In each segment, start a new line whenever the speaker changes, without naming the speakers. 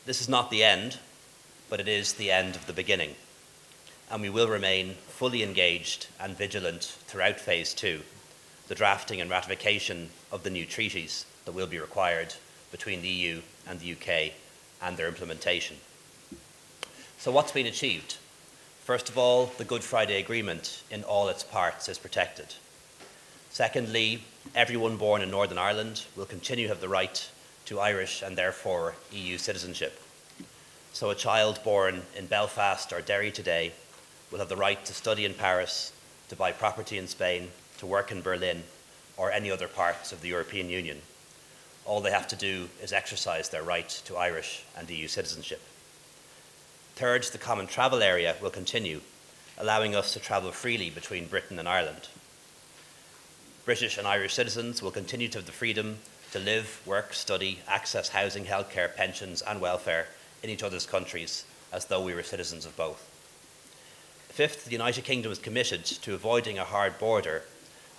This is not the end, but it is the end of the beginning, and we will remain fully engaged and vigilant throughout Phase 2, the drafting and ratification of the new treaties that will be required between the EU and the UK and their implementation. So what's been achieved? First of all, the Good Friday Agreement in all its parts is protected. Secondly, everyone born in Northern Ireland will continue to have the right to Irish and therefore EU citizenship. So a child born in Belfast or Derry today will have the right to study in Paris, to buy property in Spain, to work in Berlin or any other parts of the European Union. All they have to do is exercise their right to Irish and EU citizenship. Third, the common travel area will continue, allowing us to travel freely between Britain and Ireland. British and Irish citizens will continue to have the freedom to live, work, study, access housing, healthcare, pensions and welfare in each other's countries as though we were citizens of both. Fifth, the United Kingdom is committed to avoiding a hard border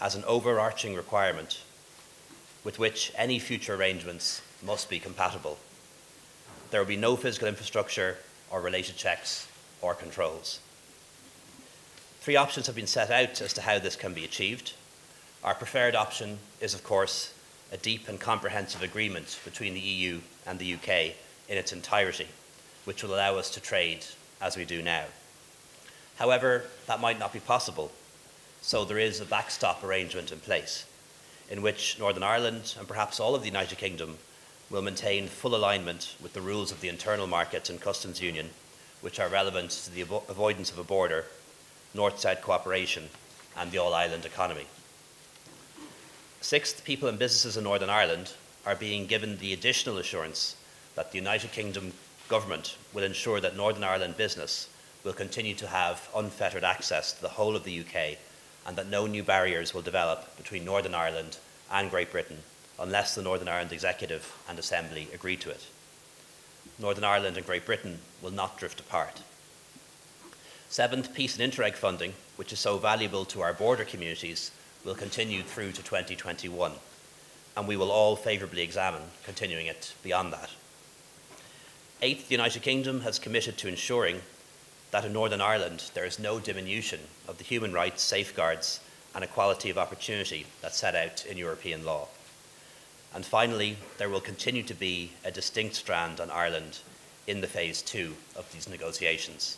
as an overarching requirement with which any future arrangements must be compatible. There will be no physical infrastructure or related checks or controls. Three options have been set out as to how this can be achieved. Our preferred option is, of course, a deep and comprehensive agreement between the EU and the UK in its entirety, which will allow us to trade as we do now. However, that might not be possible, so there is a backstop arrangement in place, in which Northern Ireland and perhaps all of the United Kingdom will maintain full alignment with the rules of the internal market and customs union, which are relevant to the avoidance of a border, North-South cooperation and the all-island economy. Sixth, people and businesses in Northern Ireland are being given the additional assurance that the United Kingdom government will ensure that Northern Ireland business will continue to have unfettered access to the whole of the UK and that no new barriers will develop between Northern Ireland and Great Britain unless the Northern Ireland Executive and Assembly agree to it. Northern Ireland and Great Britain will not drift apart. Seventh, peace and interreg funding, which is so valuable to our border communities, will continue through to 2021, and we will all favourably examine continuing it beyond that. Eighth, the United Kingdom has committed to ensuring that in Northern Ireland there is no diminution of the human rights, safeguards and equality of opportunity that's set out in European law. And finally, there will continue to be a distinct strand on Ireland in the Phase 2 of these negotiations.